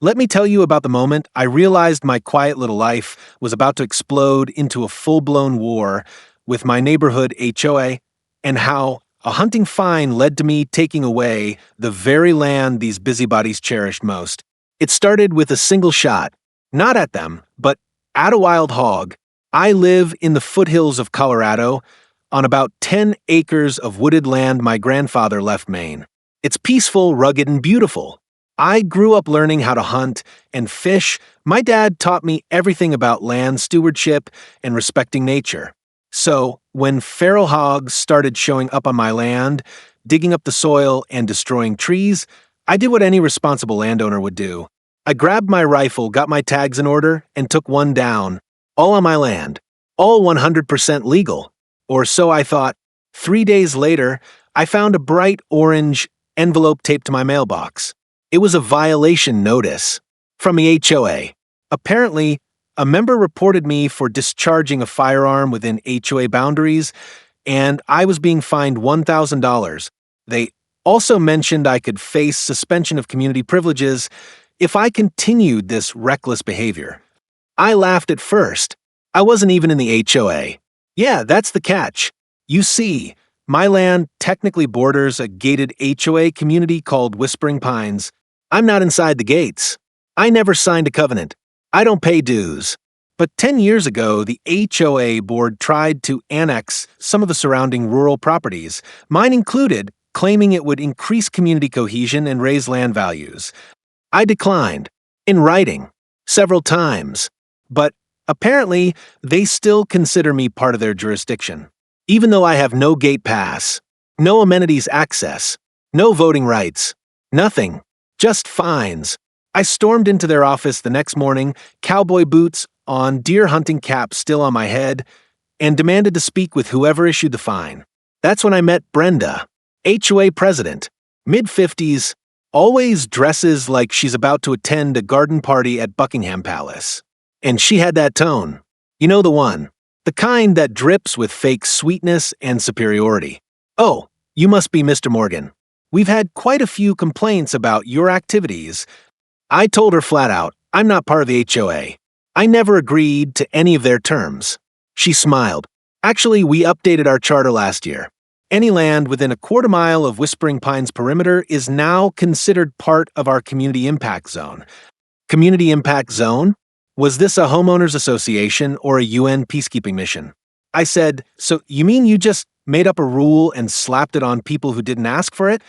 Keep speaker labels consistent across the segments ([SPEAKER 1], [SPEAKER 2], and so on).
[SPEAKER 1] Let me tell you about the moment I realized my quiet little life was about to explode into a full-blown war with my neighborhood HOA, and how a hunting fine led to me taking away the very land these busybodies cherished most. It started with a single shot, not at them, but at a wild hog. I live in the foothills of Colorado, on about 10 acres of wooded land my grandfather left Maine. It's peaceful, rugged, and beautiful. I grew up learning how to hunt and fish. My dad taught me everything about land stewardship and respecting nature. So, when feral hogs started showing up on my land, digging up the soil and destroying trees, I did what any responsible landowner would do. I grabbed my rifle, got my tags in order, and took one down, all on my land, all 100% legal. Or so I thought. 3 days later, I found a bright orange envelope taped to my mailbox. It was a violation notice from the HOA. Apparently, a member reported me for discharging a firearm within HOA boundaries, and I was being fined $1,000. They also mentioned I could face suspension of community privileges if I continued this reckless behavior. I laughed at first. I wasn't even in the HOA. Yeah, that's the catch. You see, my land technically borders a gated HOA community called Whispering Pines. I'm not inside the gates. I never signed a covenant. I don't pay dues. But 10 years ago, the HOA board tried to annex some of the surrounding rural properties, mine included, claiming it would increase community cohesion and raise land values. I declined, in writing, several times. But apparently, they still consider me part of their jurisdiction, even though I have no gate pass, no amenities access, no voting rights, nothing, just fines. I stormed into their office the next morning, cowboy boots on, deer hunting cap still on my head, and demanded to speak with whoever issued the fine. That's when I met Brenda, HOA president, mid-50s, always dresses like she's about to attend a garden party at Buckingham Palace. And she had that tone. You know the one. The kind that drips with fake sweetness and superiority. Oh, you must be Mr. Morgan. We've had quite a few complaints about your activities. I told her flat out, I'm not part of the HOA. I never agreed to any of their terms. She smiled. Actually, we updated our charter last year. Any land within a quarter mile of Whispering Pines perimeter is now considered part of our community impact zone. Community impact zone? Was this a homeowners association or a UN peacekeeping mission? I said, so you mean you just made up a rule and slapped it on people who didn't ask for it?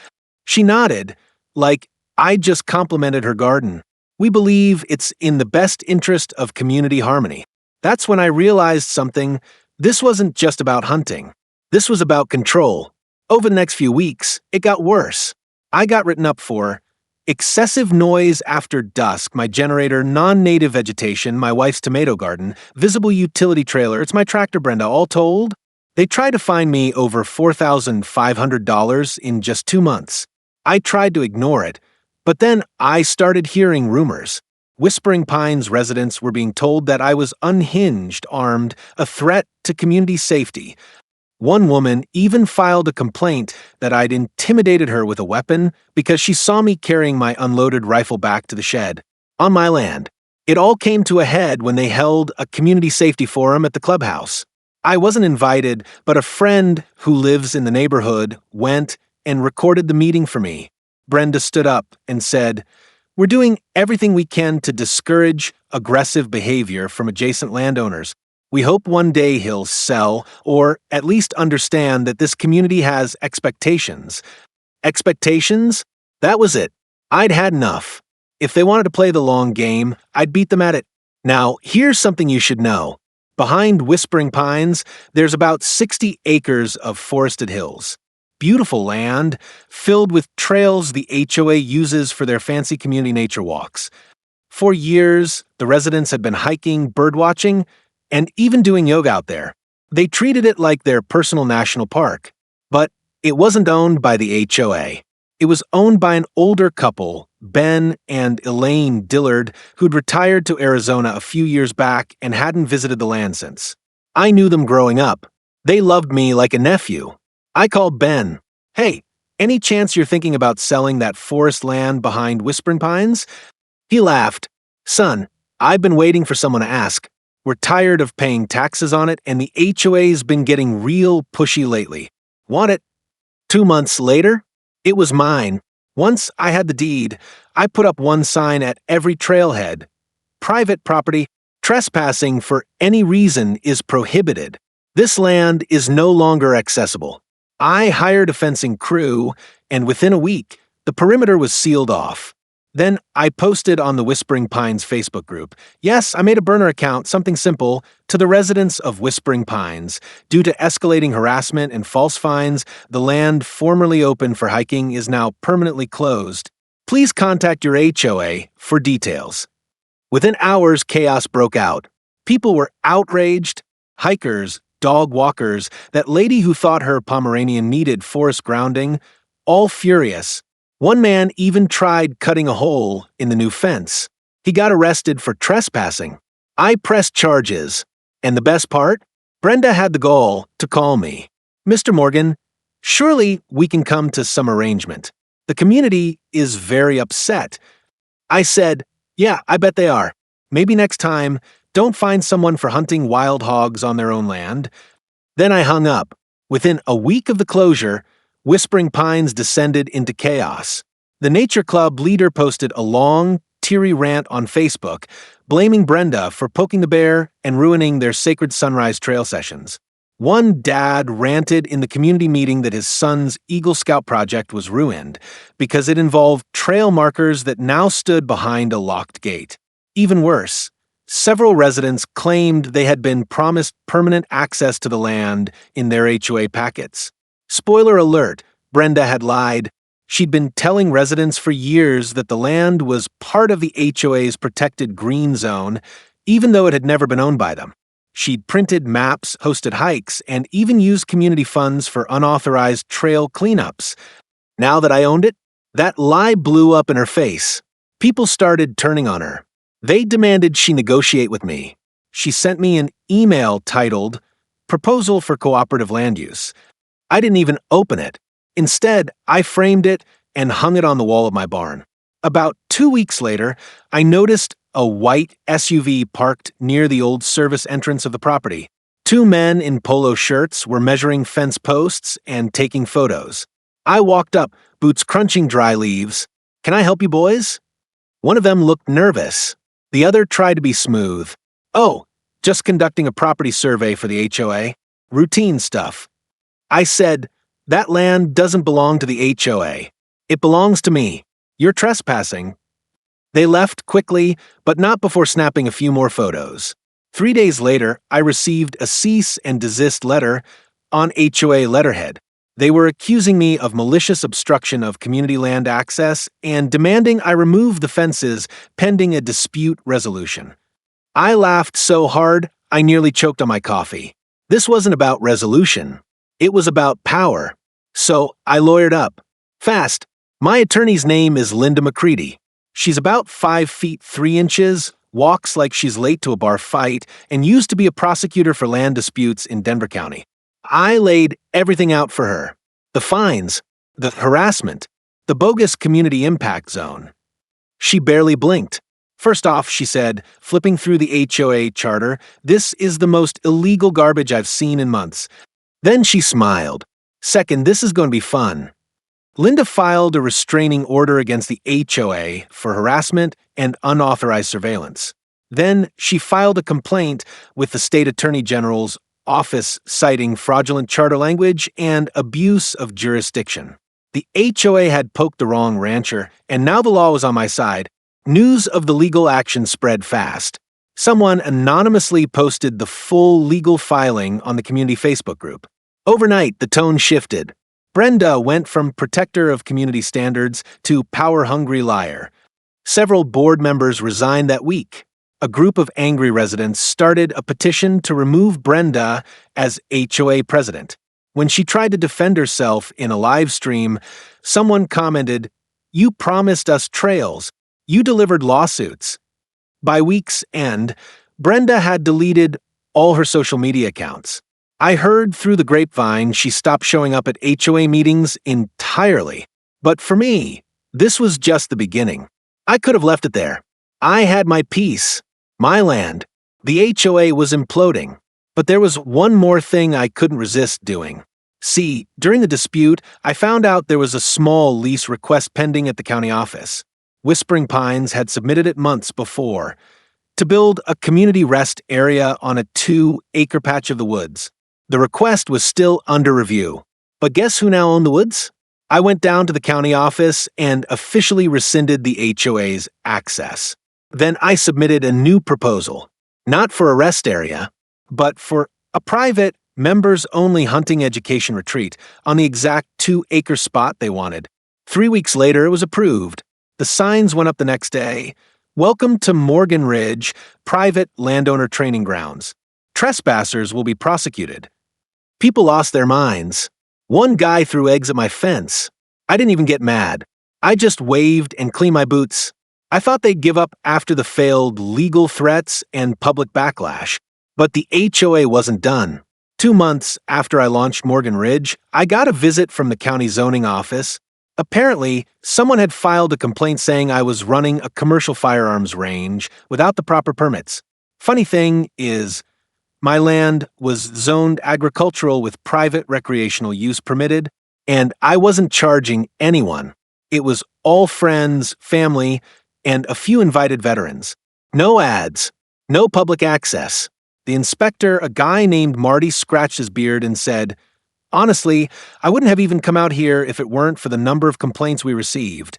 [SPEAKER 1] She nodded, like I just complimented her garden. We believe it's in the best interest of community harmony. That's when I realized something. This wasn't just about hunting. This was about control. Over the next few weeks, it got worse. I got written up for excessive noise after dusk, my generator, non-native vegetation, my wife's tomato garden, visible utility trailer, it's my tractor, Brenda, all told. They tried to fine me over $4,500 in just 2 months. I tried to ignore it, but then I started hearing rumors. Whispering Pines residents were being told that I was unhinged, armed, a threat to community safety. One woman even filed a complaint that I'd intimidated her with a weapon because she saw me carrying my unloaded rifle back to the shed, on my land. It all came to a head when they held a community safety forum at the clubhouse. I wasn't invited, but a friend who lives in the neighborhood went and recorded the meeting for me. Brenda stood up and said, "We're doing everything we can to discourage aggressive behavior from adjacent landowners. We hope one day he'll sell, or at least understand that this community has expectations." Expectations? That was it. I'd had enough. If they wanted to play the long game, I'd beat them at it. Now, here's something you should know. Behind Whispering Pines, there's about 60 acres of forested hills. Beautiful land, filled with trails the HOA uses for their fancy community nature walks. For years, the residents had been hiking, birdwatching, and even doing yoga out there. They treated it like their personal national park. But it wasn't owned by the HOA. It was owned by an older couple, Ben and Elaine Dillard, who'd retired to Arizona a few years back and hadn't visited the land since. I knew them growing up. They loved me like a nephew. I called Ben. "Hey, any chance you're thinking about selling that forest land behind Whispering Pines?" He laughed. Son, I've been waiting for someone to ask. We're tired of paying taxes on it, and the HOA's been getting real pushy lately. Want it? 2 months later, it was mine. Once I had the deed, I put up one sign at every trailhead. Private property, trespassing for any reason is prohibited. This land is no longer accessible. I hired a fencing crew, and within a week, the perimeter was sealed off. Then I posted on the Whispering Pines Facebook group. Yes, I made a burner account, something simple, to the residents of Whispering Pines. Due to escalating harassment and false fines, the land formerly open for hiking is now permanently closed. Please contact your HOA for details. Within hours, chaos broke out. People were outraged. Hikers, dog walkers, that lady who thought her Pomeranian needed forest grounding, all furious. One man even tried cutting a hole in the new fence. He got arrested for trespassing. I pressed charges. And the best part? Brenda had the gall to call me. Mr. Morgan, surely we can come to some arrangement. The community is very upset. I said, yeah, I bet they are. Maybe next time, don't find someone for hunting wild hogs on their own land. Then I hung up. Within a week of the closure, Whispering Pines descended into chaos. The Nature Club leader posted a long, teary rant on Facebook, blaming Brenda for poking the bear and ruining their sacred sunrise trail sessions. One dad ranted in the community meeting that his son's Eagle Scout project was ruined because it involved trail markers that now stood behind a locked gate. Even worse, several residents claimed they had been promised permanent access to the land in their HOA packets. Spoiler alert, Brenda had lied. She'd been telling residents for years that the land was part of the HOA's protected green zone, even though it had never been owned by them. She'd printed maps, hosted hikes, and even used community funds for unauthorized trail cleanups. Now that I owned it, that lie blew up in her face. People started turning on her. They demanded she negotiate with me. She sent me an email titled, Proposal for Cooperative Land Use. I didn't even open it. Instead, I framed it and hung it on the wall of my barn. About 2 weeks later, I noticed a white SUV parked near the old service entrance of the property. 2 men in polo shirts were measuring fence posts and taking photos. I walked up, boots crunching dry leaves. Can I help you boys? One of them looked nervous. The other tried to be smooth. Oh, just conducting a property survey for the HOA. Routine stuff. I said, that land doesn't belong to the HOA. It belongs to me. You're trespassing. They left quickly, but not before snapping a few more photos. 3 days later, I received a cease and desist letter on HOA letterhead. They were accusing me of malicious obstruction of community land access and demanding I remove the fences pending a dispute resolution. I laughed so hard, I nearly choked on my coffee. This wasn't about resolution. It was about power. So I lawyered up. Fast. My attorney's name is Linda McCready. She's about 5 feet 3 inches, walks like she's late to a bar fight, and used to be a prosecutor for land disputes in Denver County. I laid everything out for her. The fines, the harassment, the bogus community impact zone. She barely blinked. First off, she said, flipping through the HOA charter, this is the most illegal garbage I've seen in months. Then she smiled. Second, this is going to be fun. Linda filed a restraining order against the HOA for harassment and unauthorized surveillance. Then she filed a complaint with the state attorney general's office citing fraudulent charter language and abuse of jurisdiction. The HOA had poked the wrong rancher, and now the law was on my side. News of the legal action spread fast. Someone anonymously posted the full legal filing on the community Facebook group. Overnight, the tone shifted. Brenda went from protector of community standards to power-hungry liar. Several board members resigned that week. A group of angry residents started a petition to remove Brenda as HOA president. When she tried to defend herself in a live stream, someone commented, "You promised us trails. You delivered lawsuits." By week's end, Brenda had deleted all her social media accounts. I heard through the grapevine she stopped showing up at HOA meetings entirely. But for me, this was just the beginning. I could have left it there. I had my piece, my land. The HOA was imploding. But there was one more thing I couldn't resist doing. See, during the dispute, I found out there was a small lease request pending at the county office. Whispering Pines had submitted it months before to build a community rest area on a 2-acre patch of the woods. The request was still under review. But guess who now owned the woods? I went down to the county office and officially rescinded the HOA's access. Then I submitted a new proposal, not for a rest area, but for a private, members-only hunting education retreat on the exact 2-acre spot they wanted. 3 weeks later, it was approved. The signs went up the next day. Welcome to Morgan Ridge, private landowner training grounds. Trespassers will be prosecuted. People lost their minds. One guy threw eggs at my fence. I didn't even get mad. I just waved and cleaned my boots. I thought they'd give up after the failed legal threats and public backlash. But the HOA wasn't done. 2 months after I launched Morgan Ridge, I got a visit from the county zoning office. Apparently, someone had filed a complaint saying I was running a commercial firearms range without the proper permits. Funny thing is, my land was zoned agricultural with private recreational use permitted, and I wasn't charging anyone. It was all friends, family, and a few invited veterans. No ads, no public access. The inspector, a guy named Marty, scratched his beard and said, "Honestly, I wouldn't have even come out here if it weren't for the number of complaints we received."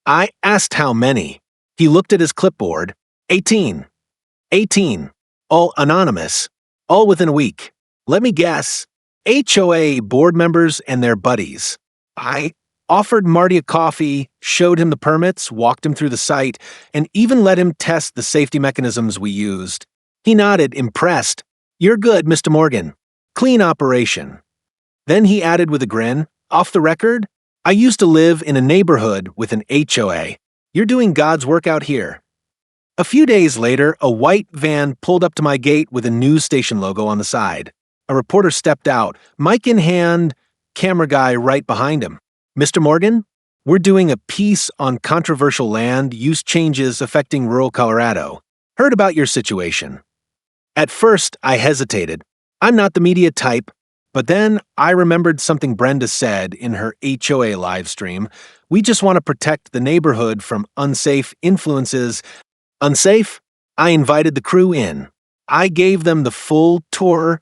[SPEAKER 1] I asked how many. He looked at his clipboard. 18. 18. All anonymous. All within a week. Let me guess. HOA board members and their buddies. I offered Marty a coffee, showed him the permits, walked him through the site, and even let him test the safety mechanisms we used. He nodded, impressed. "You're good, Mr. Morgan. Clean operation." Then he added with a grin, "Off the record, I used to live in a neighborhood with an HOA. You're doing God's work out here." A few days later, a white van pulled up to my gate with a news station logo on the side. A reporter stepped out, mic in hand, camera guy right behind him. "Mr. Morgan, we're doing a piece on controversial land use changes affecting rural Colorado. Heard about your situation." At first, I hesitated. I'm not the media type. But then I remembered something Brenda said in her HOA livestream. We just want to protect the neighborhood from unsafe influences. Unsafe? I invited the crew in. I gave them the full tour,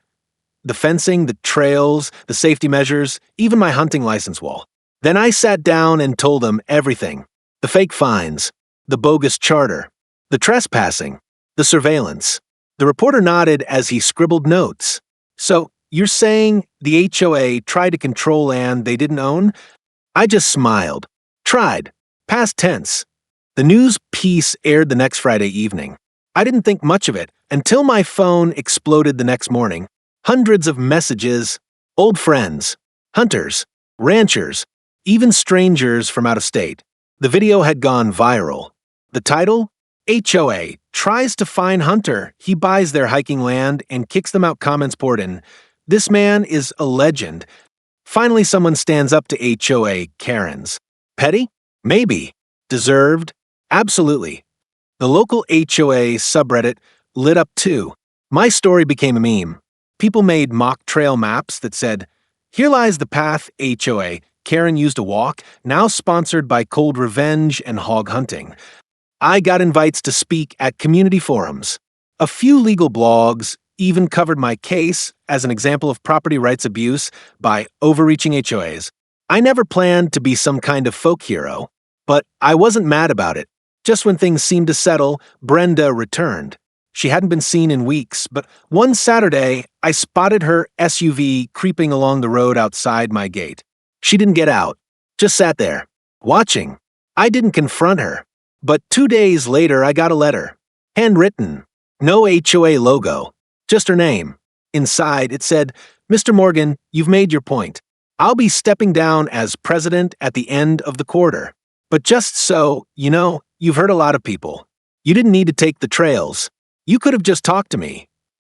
[SPEAKER 1] the fencing, the trails, the safety measures, even my hunting license wall. Then I sat down and told them everything. The fake fines, the bogus charter, the trespassing, the surveillance. The reporter nodded as he scribbled notes. "So, you're saying the HOA tried to control land they didn't own?" I just smiled. Tried. Past tense. The news piece aired the next Friday evening. I didn't think much of it until my phone exploded the next morning. Hundreds of messages, old friends, hunters, ranchers, even strangers from out of state. The video had gone viral. The title? HOA tries to fine hunter. He buys their hiking land and kicks them out. Comments poured in. This man is a legend. Finally, someone stands up to HOA Karens. Petty? Maybe. Deserved? Absolutely. The local HOA subreddit lit up too. My story became a meme. People made mock trail maps that said, "Here lies the path HOA Karen used to walk, now sponsored by Cold Revenge and hog hunting." I got invites to speak at community forums. A few legal blogs even covered my case as an example of property rights abuse by overreaching HOAs. I never planned to be some kind of folk hero, but I wasn't mad about it. Just when things seemed to settle, Brenda returned. She hadn't been seen in weeks, but one Saturday, I spotted her SUV creeping along the road outside my gate. She didn't get out, just sat there, watching. I didn't confront her. But 2 days later, I got a letter. Handwritten. No HOA logo. Just her name. Inside, it said, "Mr. Morgan, you've made your point. I'll be stepping down as president at the end of the quarter. But just so, you've hurt a lot of people. You didn't need to take the trails. You could have just talked to me."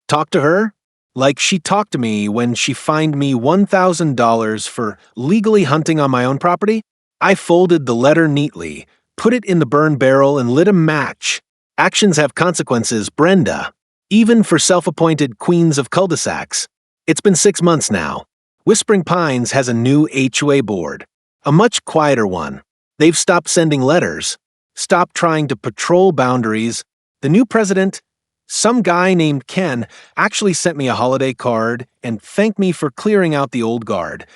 [SPEAKER 1] Talked to her? Like she talked to me when she fined me $1,000 for legally hunting on my own property? I folded the letter neatly, put it in the burn barrel, and lit a match. Actions have consequences, Brenda. Even for self-appointed queens of cul-de-sacs. It's been 6 months now. Whispering Pines has a new HOA board. A much quieter one. They've stopped sending letters. Stopped trying to patrol boundaries. The new president, some guy named Ken, actually sent me a holiday card and thanked me for clearing out the old guard.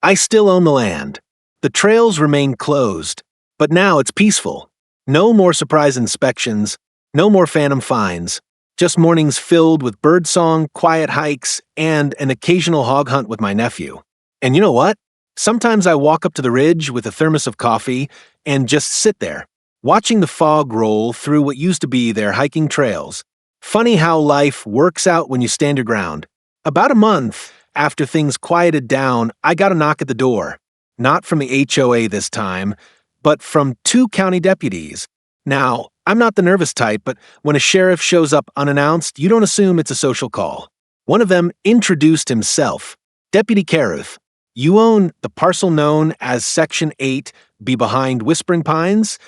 [SPEAKER 1] I still own the land. The trails remain closed. But now it's peaceful. No more surprise inspections. No more phantom fines. Just mornings filled with birdsong, quiet hikes, and an occasional hog hunt with my nephew. And you know what? Sometimes I walk up to the ridge with a thermos of coffee and just sit there, watching the fog roll through what used to be their hiking trails. Funny how life works out when you stand your ground. About a month after things quieted down, I got a knock at the door. Not from the HOA this time, but from 2 county deputies. Now, I'm not the nervous type, but when a sheriff shows up unannounced, you don't assume it's a social call. One of them introduced himself. Deputy Caruth, you own the parcel known as Section 8, be behind Whispering Pines?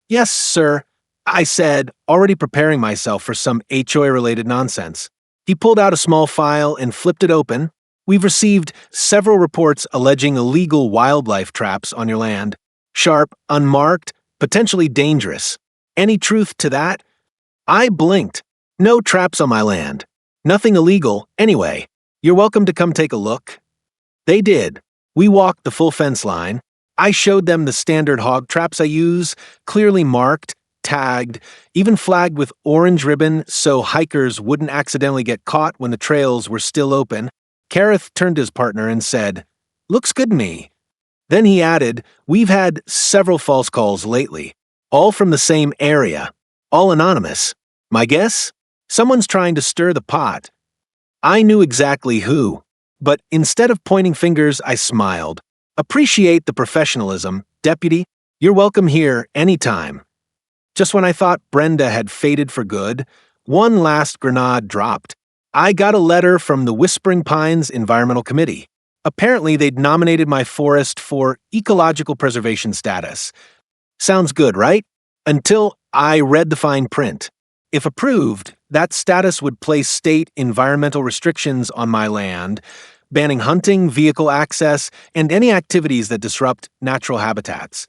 [SPEAKER 1] Yes, sir, I said, already preparing myself for some HOA-related nonsense. He pulled out a small file and flipped it open. We've received several reports alleging illegal wildlife traps on your land. Sharp, unmarked, potentially dangerous. Any truth to that? I blinked. No traps on my land. Nothing illegal, anyway. You're welcome to come take a look. They did. We walked the full fence line. I showed them the standard hog traps I use, clearly marked, tagged, even flagged with orange ribbon so hikers wouldn't accidentally get caught when the trails were still open. Careth turned to his partner and said, "Looks good to me." Then he added, "We've had several false calls lately. All from the same area. All anonymous. My guess? Someone's trying to stir the pot." I knew exactly who. But instead of pointing fingers, I smiled. "Appreciate the professionalism, Deputy. You're welcome here anytime." Just when I thought Brenda had faded for good, one last grenade dropped. I got a letter from the Whispering Pines Environmental Committee. Apparently, they'd nominated my forest for ecological preservation status. Sounds good, right? Until I read the fine print. If approved, that status would place state environmental restrictions on my land, banning hunting, vehicle access, and any activities that disrupt natural habitats.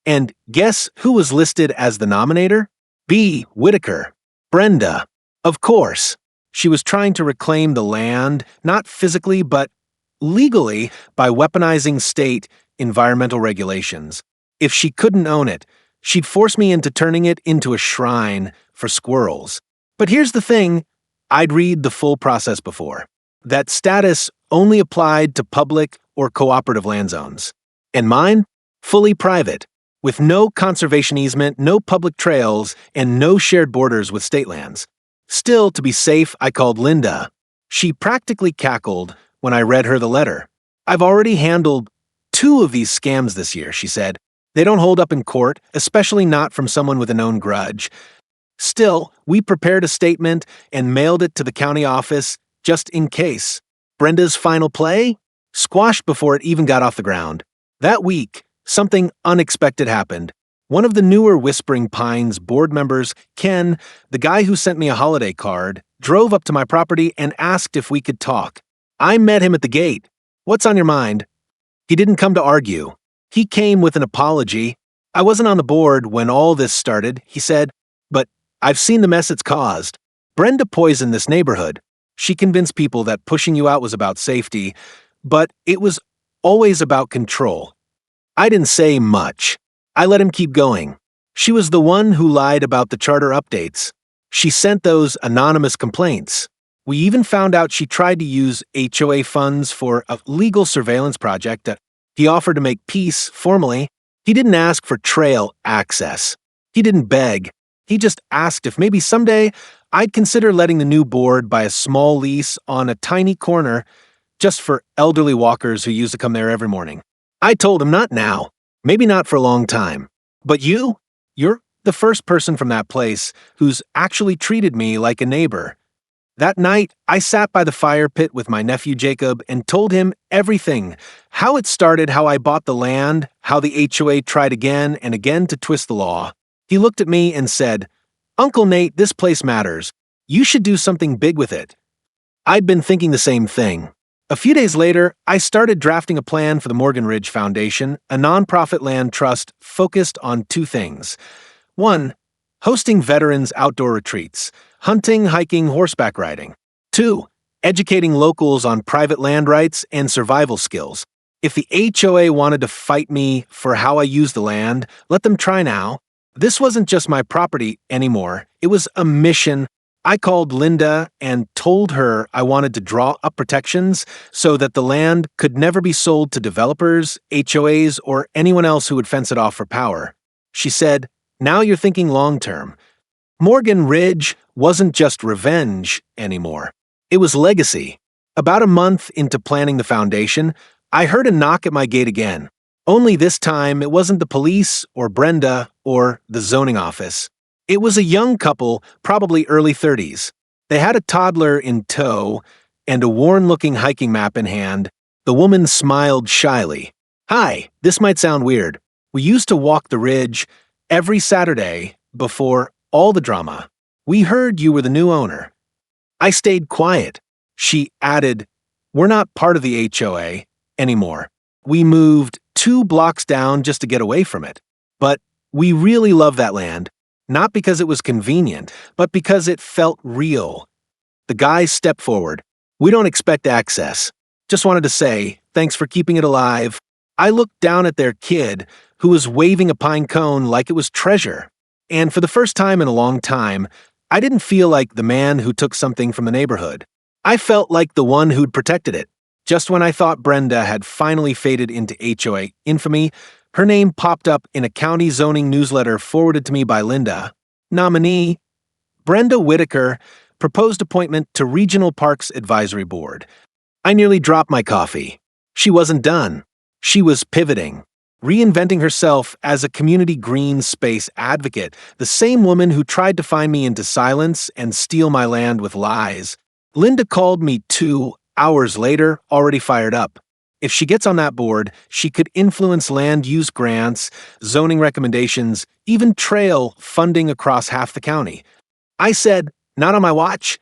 [SPEAKER 1] And guess who was listed as the nominator? B. Whitaker. Brenda. Of course. She was trying to reclaim the land, not physically, but legally, by weaponizing state environmental regulations. If she couldn't own it, she'd force me into turning it into a shrine for squirrels. But here's the thing, I'd read the full process before. That status only applied to public or cooperative land zones. And mine? Fully private, with no conservation easement, no public trails, and no shared borders with state lands. Still, to be safe, I called Linda. She practically cackled when I read her the letter. "I've already handled 2 of these scams this year," she said. "They don't hold up in court, especially not from someone with a known grudge." Still, we prepared a statement and mailed it to the county office just in case. Brenda's final play? Squashed before it even got off the ground. That week, something unexpected happened. One of the newer Whispering Pines board members, Ken, the guy who sent me a holiday card, drove up to my property and asked if we could talk. I met him at the gate. "What's on your mind?" He didn't come to argue. He came with an apology. "I wasn't on the board when all this started," he said, "but I've seen the mess it's caused. Brenda poisoned this neighborhood. She convinced people that pushing you out was about safety, but it was always about control." I didn't say much. I let him keep going. She was the one who lied about the charter updates. She sent those anonymous complaints. We even found out she tried to use HOA funds for a legal surveillance project that he offered to make peace formally. He didn't ask for trail access. He didn't beg. He just asked if maybe someday I'd consider letting the new board buy a small lease on a tiny corner just for elderly walkers who used to come there every morning. I told him not now, maybe not for a long time. But you're the first person from that place who's actually treated me like a neighbor. That night, I sat by the fire pit with my nephew Jacob and told him everything. How it started, how I bought the land, how the HOA tried again and again to twist the law. He looked at me and said, Uncle Nate, this place matters. You should do something big with it. I'd been thinking the same thing. A few days later, I started drafting a plan for the Morgan Ridge Foundation, a nonprofit land trust focused on two things. One, hosting veterans outdoor retreats, hunting, hiking, horseback riding. Two, educating locals on private land rights and survival skills. If the HOA wanted to fight me for how I use the land, let them try now. This wasn't just my property anymore. It was a mission. I called Linda and told her I wanted to draw up protections so that the land could never be sold to developers, HOAs, or anyone else who would fence it off for power. She said, "Now you're thinking long-term." Morgan Ridge wasn't just revenge anymore. It was legacy. About a month into planning the foundation, I heard a knock at my gate again. Only this time, it wasn't the police or Brenda or the zoning office. It was a young couple, probably early 30s. They had a toddler in tow and a worn-looking hiking map in hand. The woman smiled shyly. "Hi, this might sound weird. We used to walk the ridge every Saturday before all the drama. We heard you were the new owner." I stayed quiet. She added, "We're not part of the HOA anymore. We moved 2 blocks down just to get away from it. But we really love that land. Not because it was convenient, but because it felt real." The guy stepped forward. "We don't expect access. Just wanted to say, thanks for keeping it alive." I looked down at their kid, who was waving a pine cone like it was treasure. And for the first time in a long time, I didn't feel like the man who took something from the neighborhood. I felt like the one who'd protected it. Just when I thought Brenda had finally faded into HOA infamy, her name popped up in a county zoning newsletter forwarded to me by Linda. Nominee, Brenda Whitaker, proposed appointment to Regional Parks Advisory Board. I nearly dropped my coffee. She wasn't done. She was pivoting, reinventing herself as a community green space advocate, the same woman who tried to find me into silence and steal my land with lies. Linda called me 2 hours later, already fired up. If she gets on that board, she could influence land use grants, zoning recommendations, even trail funding across half the county. I said, "Not on my watch."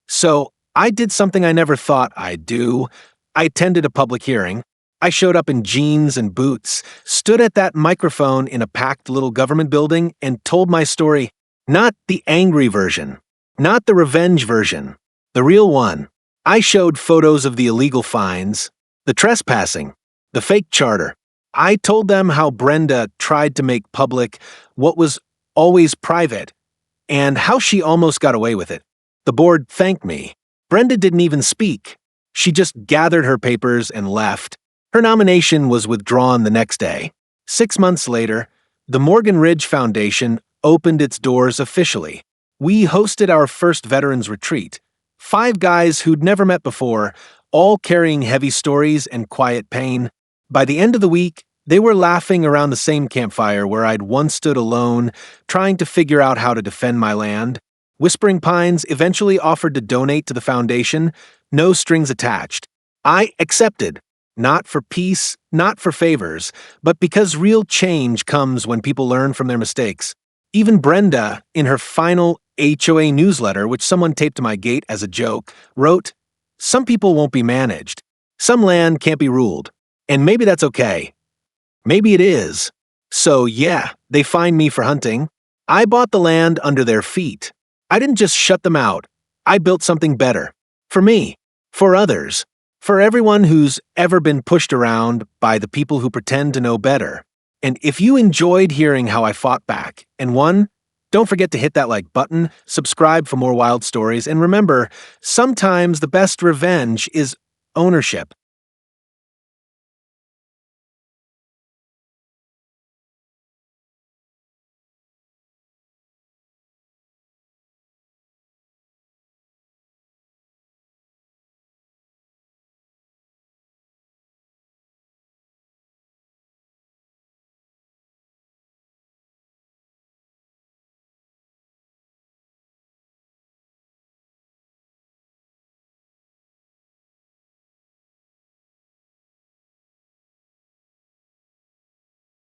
[SPEAKER 1] So I did something I never thought I'd do. I attended a public hearing. I showed up in jeans and boots, stood at that microphone in a packed little government building, and told my story. Not the angry version, not the revenge version, the real one. I showed photos of the illegal fines, the trespassing, the fake charter. I told them how Brenda tried to make public what was always private, and how she almost got away with it. The board thanked me. Brenda didn't even speak. She just gathered her papers and left. Her nomination was withdrawn the next day. 6 months later, the Morgan Ridge Foundation opened its doors officially. We hosted our first veterans retreat. 5 guys who'd never met before, all carrying heavy stories and quiet pain. By the end of the week, they were laughing around the same campfire where I'd once stood alone, trying to figure out how to defend my land. Whispering Pines eventually offered to donate to the foundation, no strings attached. I accepted, not for peace, not for favors, but because real change comes when people learn from their mistakes. Even Brenda, in her final HOA newsletter, which someone taped to my gate as a joke, wrote, "Some people won't be managed. Some land can't be ruled. And maybe that's okay. Maybe it is." So yeah, they fined me for hunting. I bought the land under their feet. I didn't just shut them out. I built something better. For me. For others. For everyone who's ever been pushed around by the people who pretend to know better. And if you enjoyed hearing how I fought back and won, don't forget to hit that like button, subscribe for more wild stories, and remember, sometimes the best revenge is ownership.